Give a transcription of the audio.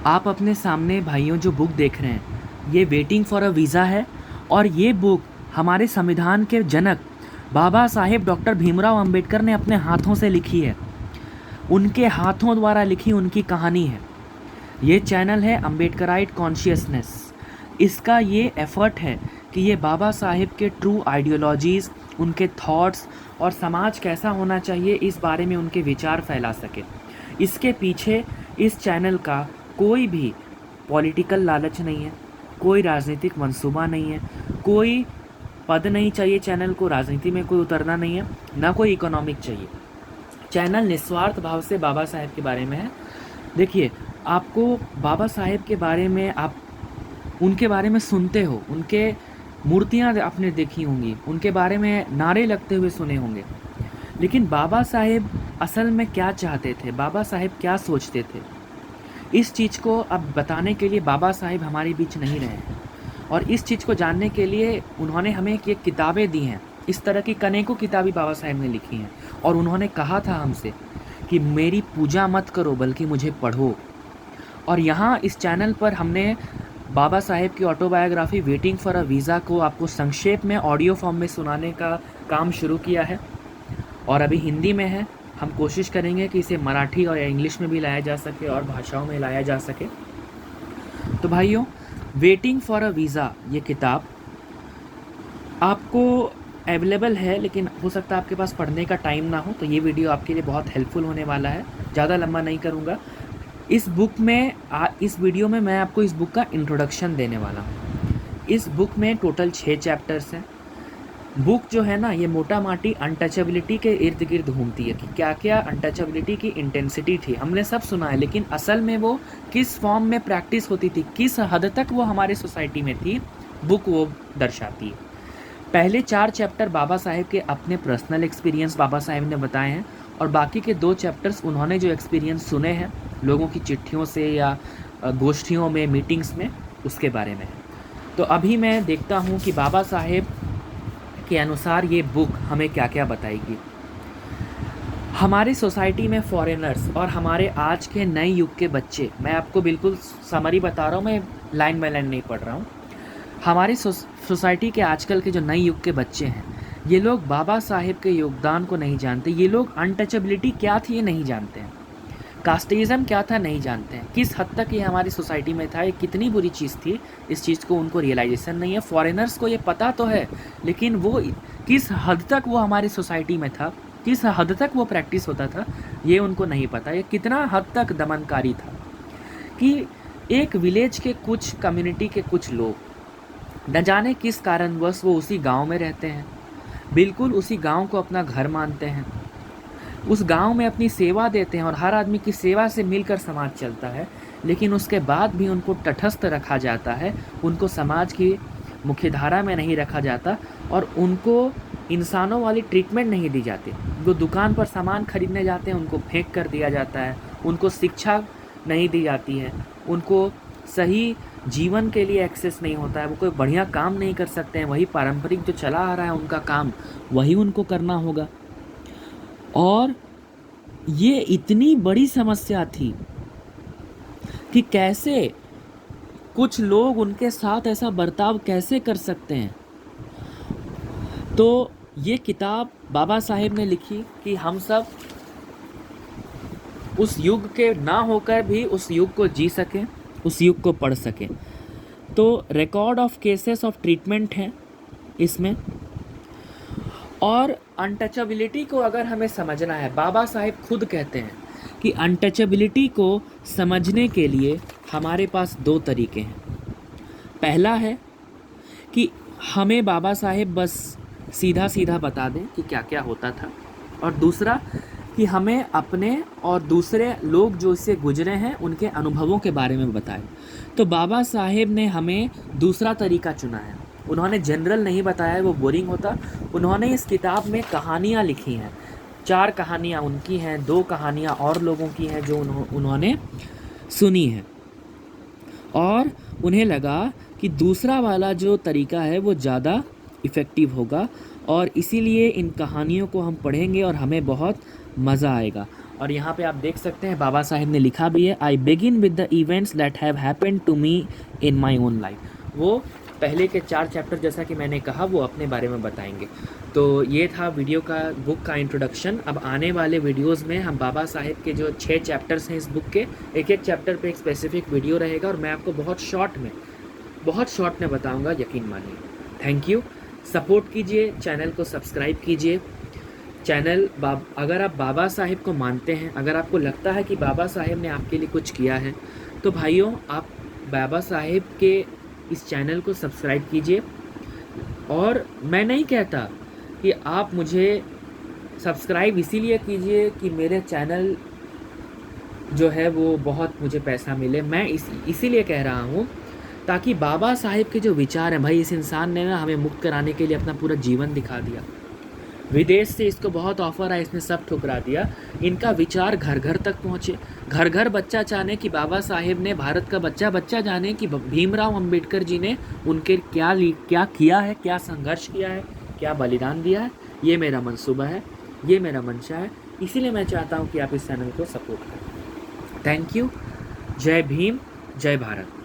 आप अपने सामने भाइयों जो बुक देख रहे हैं, ये वेटिंग फॉर अ वीज़ा है। और ये बुक हमारे संविधान के जनक बाबा साहेब डॉक्टर भीमराव अंबेडकर ने अपने हाथों से लिखी है। उनके हाथों द्वारा लिखी उनकी कहानी है। ये चैनल है अंबेडकराइट कॉन्शियसनेस। इसका ये एफर्ट है कि ये बाबा साहेब के ट्रू आइडियोलॉजीज़, उनके थॉट्स और समाज कैसा होना चाहिए इस बारे में उनके विचार फैला सके। इसके पीछे इस चैनल का कोई भी पॉलिटिकल लालच नहीं है, कोई राजनीतिक मंसूबा नहीं है, कोई पद नहीं चाहिए चैनल को, राजनीति में कोई उतरना नहीं है, ना कोई इकोनॉमिक चाहिए। चैनल निस्वार्थ भाव से बाबा साहेब के बारे में है। देखिए, आपको बाबा साहेब के बारे में आप उनके बारे में सुनते हो, उनके मूर्तियाँ आपने देखी होंगी, उनके बारे में नारे लगते हुए सुने होंगे, लेकिन बाबा साहेब असल में क्या चाहते थे, बाबा साहेब क्या सोचते थे, इस चीज़ को अब बताने के लिए बाबा साहेब हमारे बीच नहीं रहे हैं। और इस चीज़ को जानने के लिए उन्होंने हमें ये किताबें दी हैं। इस तरह की कनेकों किताबें बाबा साहेब ने लिखी हैं और उन्होंने कहा था हमसे कि मेरी पूजा मत करो बल्कि मुझे पढ़ो। और यहाँ इस चैनल पर हमने बाबा साहेब की autobiography waiting for a visa को आपको संक्षेप में ऑडियो फॉर्म में सुनाने का काम शुरू किया है और अभी हिंदी में है। हम कोशिश करेंगे कि इसे मराठी और इंग्लिश में भी लाया जा सके और भाषाओं में लाया जा सके। तो भाइयों, वेटिंग फॉर अ वीज़ा ये किताब आपको अवेलेबल है, लेकिन हो सकता है आपके पास पढ़ने का टाइम ना हो, तो ये वीडियो आपके लिए बहुत हेल्पफुल होने वाला है। ज़्यादा लंबा नहीं करूँगा। इस बुक में इस वीडियो में मैं आपको इस बुक का इंट्रोडक्शन देने वाला हूँ। इस बुक में टोटल 6 चैप्टर्स हैं। बुक जो है ना, ये मोटा माटी अनटचेबिलिटी के इर्द गिर्द घूमती है कि क्या क्या अनटचेबिलिटी की इंटेंसिटी थी। हमने सब सुना है, लेकिन असल में वो किस फॉर्म में प्रैक्टिस होती थी, किस हद तक वो हमारे सोसाइटी में थी, बुक वो दर्शाती है। पहले 4 चैप्टर बाबा साहेब के अपने पर्सनल एक्सपीरियंस बाबा साहेब ने बताए हैं और बाकी के 2 चैप्टर्स उन्होंने जो एक्सपीरियंस सुने हैं लोगों की चिट्ठियों से या गोष्ठियों में, मीटिंग्स में, उसके बारे में है। तो अभी मैं देखता हूँ कि बाबा साहेब के अनुसार ये बुक हमें क्या क्या बताएगी। हमारे सोसाइटी में फॉरेनर्स और हमारे आज के नए युग के बच्चे, मैं आपको बिल्कुल समरी बता रहा हूँ, मैं लाइन बाय लाइन नहीं पढ़ रहा हूँ। हमारी सोसाइटी के आजकल के जो नए युग के बच्चे हैं, ये लोग बाबा साहेब के योगदान को नहीं जानते। ये लोग अनटचेबिलिटी क्या थी ये नहीं जानते हैं, कास्टिज़म क्या था नहीं जानते हैं, किस हद तक ये हमारी सोसाइटी में था, ये कितनी बुरी चीज़ थी, इस चीज़ को उनको रियलाइजेशन नहीं है। फॉरेनर्स को ये पता तो है, लेकिन वो किस हद तक वो हमारी सोसाइटी में था, किस हद तक वो प्रैक्टिस होता था, ये उनको नहीं पता। ये कितना हद तक दमनकारी था कि एक विलेज के कुछ कम्युनिटी के कुछ लोग न जाने किस कारणवश वो उसी गांव में रहते हैं, बिल्कुल उसी गांव को अपना घर मानते हैं, उस गांव में अपनी सेवा देते हैं और हर आदमी की सेवा से मिलकर समाज चलता है, लेकिन उसके बाद भी उनको तटस्थ रखा जाता है, उनको समाज की मुख्यधारा में नहीं रखा जाता और उनको इंसानों वाली ट्रीटमेंट नहीं दी जाती। जो दुकान पर सामान खरीदने जाते हैं उनको फेंक कर दिया जाता है, उनको शिक्षा नहीं दी जाती है, उनको सही जीवन के लिए एक्सेस नहीं होता है, वो कोई बढ़िया काम नहीं कर सकते हैं, वही पारंपरिक जो चला आ रहा है उनका काम वही उनको करना होगा। और ये इतनी बड़ी समस्या थी कि कैसे कुछ लोग उनके साथ ऐसा बर्ताव कैसे कर सकते हैं। तो ये किताब बाबा साहेब ने लिखी कि हम सब उस युग के ना होकर भी उस युग को जी सकें, उस युग को पढ़ सकें। तो record of cases of treatment हैं इसमें। और अनटचेबिलिटी को अगर हमें समझना है, बाबा साहेब खुद कहते हैं कि अनटचेबिलिटी को समझने के लिए हमारे पास 2 तरीके हैं। पहला है कि हमें बाबा साहेब बस सीधा सीधा बता दें कि क्या क्या होता था, और दूसरा कि हमें अपने और दूसरे लोग जो इससे गुजरे हैं उनके अनुभवों के बारे में बताएं। तो बाबा साहेब ने हमें दूसरा तरीका चुना है। उन्होंने जनरल नहीं बताया, वो बोरिंग होता। उन्होंने इस किताब में कहानियाँ लिखी हैं। 4 कहानियाँ उनकी हैं, 2 कहानियाँ और लोगों की हैं जो उन्होंने सुनी हैं, और उन्हें लगा कि दूसरा वाला जो तरीका है वो ज़्यादा इफ़ेक्टिव होगा, और इसीलिए इन कहानियों को हम पढ़ेंगे और हमें बहुत मज़ा आएगा। और यहाँ पे आप देख सकते हैं बाबा साहेब ने लिखा भी है, I begin with the events that have happened to me in my own life. वो पहले के 4 चैप्टर, जैसा कि मैंने कहा, वो अपने बारे में बताएंगे। तो ये था वीडियो का, बुक का इंट्रोडक्शन। अब आने वाले वीडियोस में हम बाबा साहेब के जो 6 चैप्टर्स हैं इस बुक के, एक एक चैप्टर पे एक स्पेसिफिक वीडियो रहेगा और मैं आपको बहुत शॉर्ट में बताऊंगा, यकीन मानिए। थैंक यू, सपोर्ट कीजिए, चैनल को सब्सक्राइब कीजिए। अगर आप बाबा साहेब को मानते हैं, अगर आपको लगता है कि बाबा साहेब ने आपके लिए कुछ किया है, तो भाइयों आप बाबा साहेब के इस चैनल को सब्सक्राइब कीजिए। और मैं नहीं कहता कि आप मुझे सब्सक्राइब इसीलिए कीजिए कि मेरे चैनल जो है वो बहुत मुझे पैसा मिले। मैं इसीलिए कह रहा हूँ ताकि बाबा साहेब के जो विचार हैं, भाई इस इंसान ने ना हमें मुक्त कराने के लिए अपना पूरा जीवन दिखा दिया। विदेश से इसको बहुत ऑफ़र आया, इसने सब ठुकरा दिया। इनका विचार घर घर तक पहुँचे, घर घर बच्चा जाने कि बाबा साहेब ने, भारत का बच्चा बच्चा जाने कि भीमराव अंबेडकर जी ने उनके क्या किया है, क्या संघर्ष किया है, क्या बलिदान दिया है। ये मेरा मंसूबा है, ये मेरा मंशा है। इसीलिए मैं चाहता हूँ कि आप इस चैनल को सपोर्ट करें। Thank you. जय भीम, जय भारत।